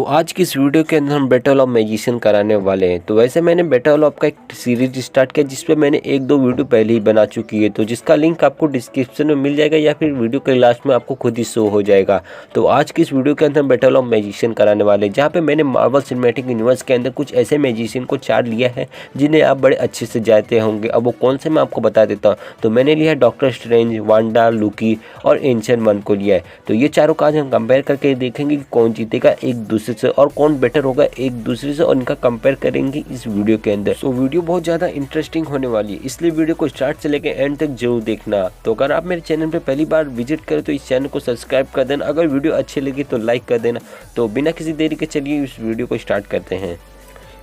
तो आज की इस वीडियो के अंदर हम बैटल ऑफ मैजिशियन कराने वाले हैं। तो वैसे मैंने बैटल ऑफ का एक सीरीज स्टार्ट किया जिसपे मैंने एक दो वीडियो पहले ही बना चुकी है, तो जिसका लिंक आपको डिस्क्रिप्शन में मिल जाएगा या फिर वीडियो के लास्ट में आपको खुद ही शो हो जाएगा। तो आज की इस वीडियो के अंदर हम बैटल ऑफ मैजिशियन कराने वाले हैं, जहाँ पे मैंने मार्वल सिनेमैटिक यूनिवर्स के अंदर कुछ ऐसे मैजिशियन को चार्ट लिया है जिन्हें आप बड़े अच्छे से जानते होंगे। अब वो कौन से मैं आपको बता देता हूँ। तो मैंने लिया है डॉक्टर स्ट्रेंज, वांडा, लूकी और एंशिएंट वन को लिया है। तो ये चारों का आज हम कंपेयर करके देखेंगे कि कौन जीतेगा एक दूसरे से और कौन बेटर होगा एक दूसरे से, और इनका कंपेयर करेंगे इस वीडियो के अंदर। तो वीडियो बहुत ज़्यादा इंटरेस्टिंग होने वाली है, इसलिए वीडियो को स्टार्ट से लेकर एंड तक जरूर देखना। तो अगर आप मेरे चैनल पे पहली बार विजिट करें तो इस चैनल को सब्सक्राइब कर देना। अगर वीडियो अच्छी लगी तो लाइक कर देना। तो बिना किसी देरी के चलिए इस वीडियो को स्टार्ट करते हैं।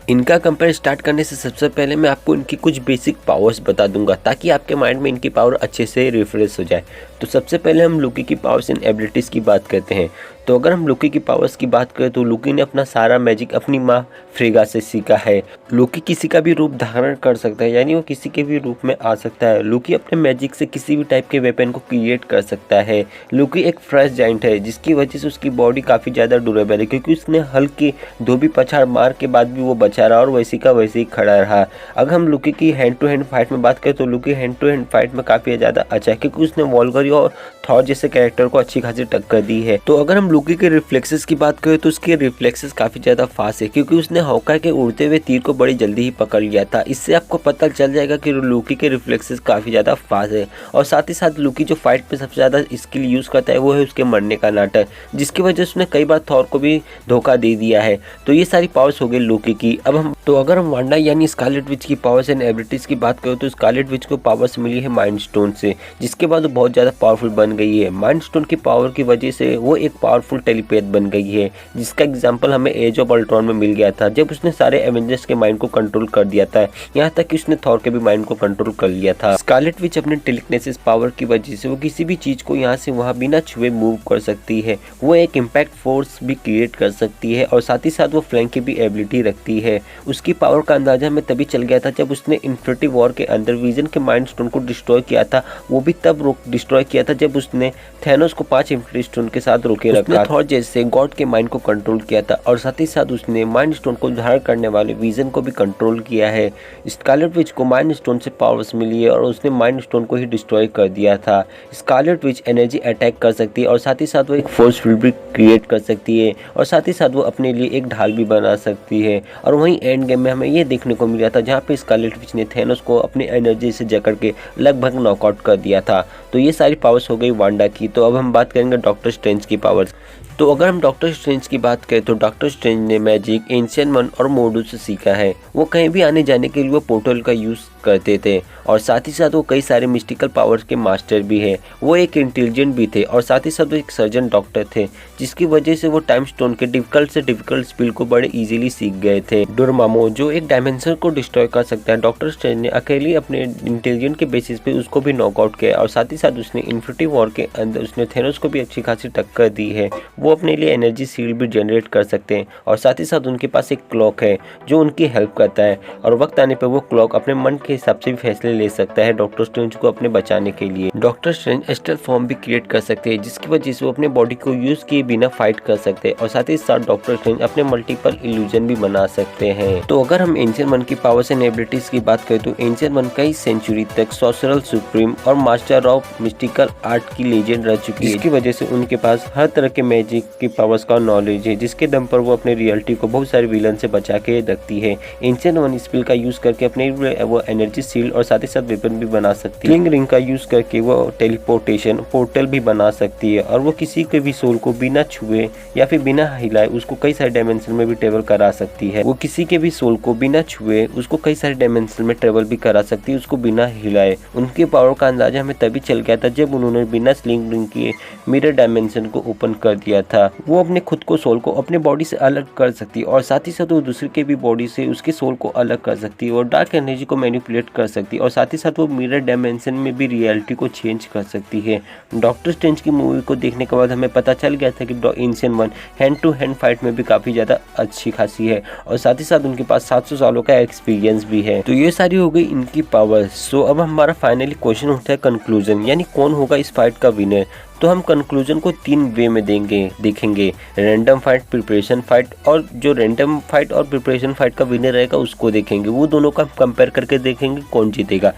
इनका कंपेयर स्टार्ट करने से सबसे पहले मैं आपको इनकी कुछ बेसिक पावर्स बता दूंगा ताकि आपके माइंड में इनकी पावर अच्छे से रिफ्रेश हो जाए। तो सबसे पहले हम लूकी की पावर्स एंड एबिलिटीज़ की बात करते हैं। तो अगर हम लूकी की पावर्स की बात करें तो लूकी ने अपना सारा मैजिक अपनी माँ फ्रेगा से सीखा है। लूकी किसी का भी रूप धारण कर सकता है, यानी वो किसी के भी रूप में आ सकता है। लूकी अपने मैजिक से किसी भी टाइप के वेपन को क्रिएट कर सकता है। लूकी एक फ्रेश जाइंट है जिसकी वजह से उसकी बॉडी काफ़ी ज़्यादा ड्यूरेबल है, क्योंकि उसने हल्की धोबी पछाड़ मार के बाद भी वो बचा रहा और वैसे का वैसे ही खड़ा रहा। अगर हम लूकी की हैंड टू हैंड फाइट में बात करें तो लूकी हैंड टू हैंड फाइट में काफ़ी ज़्यादा अच्छा है, क्योंकि उसने वोल्गरी और थॉर जैसे कैरेक्टर को अच्छी खासी टक्कर दी है। तो अगर हम लूकी के रिफ्लेक्सेस की बात करें तो उसके रिफ्लेक्सेस काफ़ी ज़्यादा फास्ट है, क्योंकि उसने हॉकाई के उड़ते हुए तीर को बड़ी जल्दी ही पकड़ लिया था। इससे आपको पता चल जाएगा कि लूकी के रिफ्लेक्सेस काफ़ी ज़्यादा फास्ट है। और साथ ही साथ लूकी जो फाइट में सबसे ज़्यादा स्किल यूज़ करता है वो है उसके मरने का नाटक, जिसकी वजह से उसने कई बार थॉर को भी धोखा दे दिया है। तो ये सारी पावर्स हो गई लूकी की। अगर हम वांडा यानी स्कारलेट विच की पावर्स एंड एबिलिटीज़ की बात करें तो स्कारलेट विच को पावर्स मिली है माइंड स्टोन से, जिसके बाद वो बहुत ज़्यादा पावरफुल बन गई है। माइंड स्टोन की पावर की वजह से वो एक पावरफुल टेलीपैथ बन गई है, जिसका एग्जांपल हमें एज ऑफ अल्ट्रॉन में मिल गया था, जब उसने सारे एवेंजर्स के माइंड को कंट्रोल कर दिया था। यहाँ तक कि उसने थॉर के भी माइंड को कंट्रोल कर लिया था। स्कारलेट विच अपने टेलीकिनेसिस पावर की वजह से वो किसी भी चीज़ को यहाँ से वहाँ बिना छुए मूव कर सकती है। वो एक इम्पैक्ट फोर्स भी क्रिएट कर सकती है और साथ ही साथ वो फ्लैंक की भी एबिलिटी रखती है। उसकी पावर का अंदाजा हमें तभी चल गया था जब उसने इन्फिनिटी वॉर के अंदर विजन के माइंड स्टोन को डिस्ट्रॉय किया था। वो भी तब डिस्ट्रॉय किया था जब उसने थैनोस को 5 इन्फिनिटी स्टोन के साथ रोके रखा। थॉर जैसे गॉड के माइंड को कंट्रोल किया था और साथ ही साथ उसने माइंड स्टोन को धारण करने वाले विजन को भी कंट्रोल किया है। स्कारलेट विच को माइंड स्टोन से पावर्स मिली है और उसने माइंड स्टोन को ही डिस्ट्रॉय कर दिया था। स्कारलेट विच एनर्जी अटैक कर सकती है और साथ ही साथ वो एक फोर्स फील्ड भी क्रिएट कर सकती है और साथ ही साथ वो अपने लिए एक ढाल भी बना सकती है। और वहीं एंड गेम में हमें ये देखने को मिला था जहाँ पे स्कारलेट विच ने थैनोस को अपनी एनर्जी से जकड़ के लगभग नॉकआउट कर दिया था। तो ये सारी पावर्स हो गई वांडा की। तो अब हम बात करेंगे डॉक्टर स्ट्रेंज की पावर्स। तो अगर हम डॉक्टर स्ट्रेंज की बात करें तो डॉक्टर स्ट्रेंज ने मैजिक एंशिएंट वन और मोर्डू से सीखा है। वो कहीं भी आने जाने के लिए वो पोर्टल का यूज़ करते थे और साथ ही साथ वो कई सारे मिस्टिकल पावर्स के मास्टर भी हैं। वो एक इंटेलिजेंट भी थे और साथ ही साथ वो एक सर्जन डॉक्टर थे, जिसकी वजह से वो टाइम स्टोन के डिफिकल्ट से डिफिकल्ट स्पेल को बड़े इजीली सीख गए थे। डोरमामो जो एक डायमेंशन को डिस्ट्रॉय कर सकता है, डॉक्टर स्ट्रेंज ने अकेले अपने इंटेलिजेंट के बेसिस पे उसको भी नॉकआउट किया और साथ ही साथ उसने इन्फिनिटी वॉर के अंदर उसने थैनोस को भी अच्छी खासी टक्कर दी है। वो अपने लिए एनर्जी शील्ड भी जनरेट कर सकते हैं और साथ ही साथ उनके पास एक क्लॉक है जो उनकी हेल्प करता है और वक्त आने पर वो क्लॉक अपने मन के हिसाब से भी फैसले ले सकता है डॉक्टर स्ट्रेंज को अपने बचाने के लिए। डॉक्टर स्ट्रेंज एस्ट्रल फॉर्म भी क्रिएट कर सकते हैं, जिसकी वजह से वो अपने बॉडी को यूज किए बिना फाइट कर सकते हैं और साथ ही साथ डॉक्टर स्ट्रेंज अपने मल्टीपल इल्यूजन भी बना सकते हैं। तो अगर हम एंशिएंट वन की पावर्स एंड एबिलिटीज की बात करें तो एंशिएंट वन कई सेंचुरी तक सॉर्सरर सुप्रीम और मास्टर ऑफ मिस्टिकल आर्ट की लेजेंड रह चुकी है, जिसकी वजह से उनके पास हर तरह के मैजिक की पावर्स का नॉलेज है, जिसके दम पर वो अपने रियलिटी को बहुत सारे विलन से बचा के रखती है। एंशिएंट वन स्पेल का यूज करके अपने वो एनर्जी शील्ड और साथ ही साथ वेपन भी बना सकती है। क्लिंग रिंग का यूज करके वो टेलीपोर्टेशन पोर्टल भी बना सकती है और वो किसी के भी सोल को बिना छुए या फिर बिना हिलाए उसको कई सारे डायमेंशन में भी ट्रेवल करा सकती है। वो किसी के भी सोल को बिना छुए उसको कई सारे डायमेंशन में ट्रेवल भी करा सकती है, उसको बिना हिलाए। उनके पावर का अंदाजा हमें तभी चल गया था जब उन्होंने बिना स्लिंग रिंग के मिरर डायमेंशन को ओपन कर दिया था। वो अपने खुद को सोल को अपने बॉडी से अलग कर सकती है और साथ ही साथ वो दूसरे के भी बॉडी से उसके सोल को अलग कर सकती है और डार्क एनर्जी को मैनिपुलेट कर सकती है और साथ ही साथ वो मिरर डायमेंशन में भी रियलिटी को चेंज कर सकती है। डॉक्टर स्ट्रेंज की मूवी को देखने के बाद हमें पता चल गया था कि ancient one hand to hand fight में भी काफ़ी ज़्यादा अच्छी खासी है और साथ ही साथ उनके इनके पास 700 सालों का एक्सपीरियंस भी है। तो ये सारी हो गई इनकी पावर। सो अब हमारा फाइनली क्वेश्चन उठता है कंक्लूजन, यानी कौन होगा इस फाइट का विनर। तो हम कंक्लूजन को 3 वे में देखेंगे, रैंडम फाइट, प्रिपरेशन फाइट, और जो रैंडम फाइट और प्रिपरेशन फाइट का विनर रहेगा उसको देखेंगे। वो दोनों का हम कंपेयर करके देखेंगे कौन जीतेगा।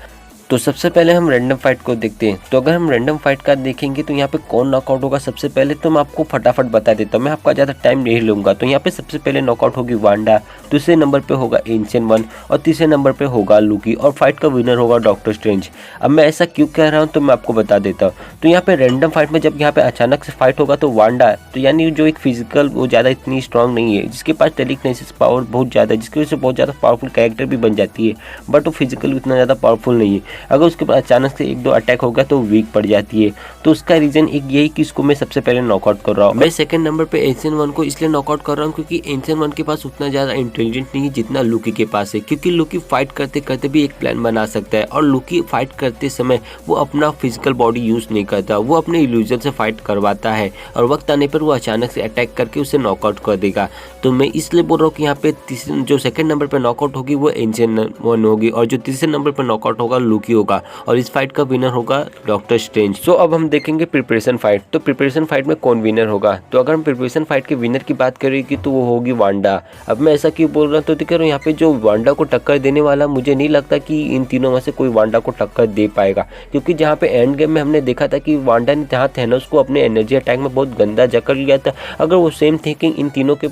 तो सबसे पहले हम रैंडम फाइट को देखते हैं। तो अगर हम रैंडम फाइट का देखेंगे तो यहाँ पे कौन नॉकआउट होगा सबसे पहले, तो मैं आपको फटाफट बता देता हूँ, मैं आपका ज़्यादा टाइम नहीं लूँगा। तो यहाँ पे सबसे पहले नॉकआउट होगी वांडा, दूसरे नंबर पे होगा एंशिएंट वन, और तीसरे नंबर पे होगा लूकी, और फाइट का विनर होगा डॉक्टर स्ट्रेंज। अब मैं ऐसा क्यों कह रहा हूँ तो मैं आपको बता देता हूँ। तो यहाँ पे रैंडम फाइट में जब यहाँ पे अचानक से फाइट होगा तो वांडा, तो यानी जो एक फिजिकल वो ज़्यादा इतनी स्ट्रांग नहीं है, जिसके पास टेलीकिनेसिस पावर बहुत ज़्यादा है, जिसकी वजह से बहुत ज़्यादा पावरफुल कैरेक्टर भी बन जाती है, बट वो फिजिकल उतना ज़्यादा पावरफुल नहीं है। अगर उसके पास अचानक से 1-2 अटैक होगा तो वीक पड़ जाती है। तो उसका रीजन एक यही कि इसको मैं सबसे पहले नॉकआउट कर रहा हूँ। मैं सेकंड नंबर पे एंशिएंट वन को इसलिए नॉकआउट कर रहा हूँ क्योंकि एंशिएंट वन के पास उतना ज़्यादा इंटेलिजेंट नहीं है जितना लूकी के पास है, क्योंकि लूकी फाइट करते करते भी एक प्लान बना सकता है, और लूकी फाइट करते समय वो अपना फिजिकल बॉडी यूज नहीं करता, वो अपने इल्यूजन से फाइट करवाता है, और वक्त आने पर वो अचानक से अटैक करके उसे नॉकआउट कर देगा। तो मैं इसलिए बोल रहा हूँ कि यहाँ पे जो सेकंड नंबर पे नॉकआउट होगी वो एंशिएंट वन होगी, और जो तीसरे नंबर पे नॉकआउट होगा लूकी होगा, और इस फाइट का विनर होगा डॉक्टर स्ट्रेंज। सो अब हम देखेंगे प्रिपरेशन फाइट। तो प्रिपरेशन फाइट में कौन विनर होगा। तो अगर हम प्रिपरेशन फाइट के विनर की बात करेंगे तो वो होगी वांडा। अब मैं ऐसा क्यों बोल रहा हूँ, तो देख रहा हूँ यहाँ पे जो वांडा को टक्कर देने वाला, मुझे नहीं लगता कि इन तीनों में से कोई वांडा को टक्कर दे पाएगा, क्योंकि जहाँ पे एंड गेम में हमने देखा था कि वांडा ने जहाँ थैनोस को अपने एनर्जी अटैक में बहुत गंदा जकड़ लिया था, अगर वो सेम थिंकिंग इन तीनों के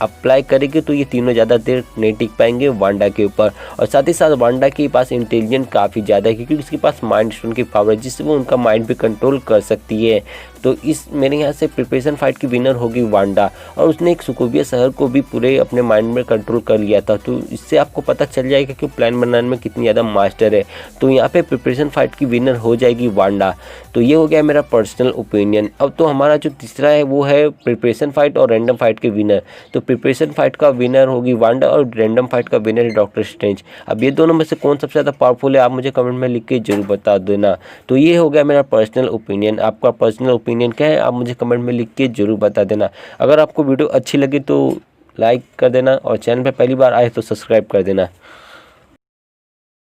अप्लाई करेंगे तो ये तीनों ज़्यादा देर नहीं टिक पाएंगे वांडा के ऊपर। और साथ ही साथ वांडा के पास इंटेलिजेंस काफ़ी ज़्यादा है, क्योंकि उसके पास माइंड स्टोन की पावर है, जिससे वो उनका माइंड भी कंट्रोल कर सकती है। तो इस मेरे यहाँ से प्रिपरेशन फाइट की विनर होगी वांडा, और उसने एक सुकोविया शहर को भी पूरे अपने माइंड में कंट्रोल कर लिया था। तो इससे आपको पता चल जाएगा कि प्लान बनाने में कितनी ज़्यादा मास्टर है। तो यहाँ पे प्रिपरेशन फाइट की विनर हो जाएगी वांडा। तो ये हो गया मेरा पर्सनल ओपिनियन। अब तो हमारा जो तीसरा है वो है प्रिपरेशन फाइट और रैंडम फाइट के विनर। तो प्रिपरेशन फाइट का विनर होगी वांडा, और रैंडम फाइट का विनर है डॉक्टर स्ट्रेंज। अब ये दोनों में से कौन सबसे ज़्यादा पावरफुल है आप मुझे कमेंट में लिख के जरूर बता देना। तो ये हो गया मेरा पर्सनल ओपिनियन। आपका पर्सनल ओपिनियन क्या है आप मुझे कमेंट में लिख के जरूर बता देना। अगर आपको वीडियो अच्छी लगी तो लाइक कर देना, और चैनल पे पहली बार आए तो सब्सक्राइब कर देना।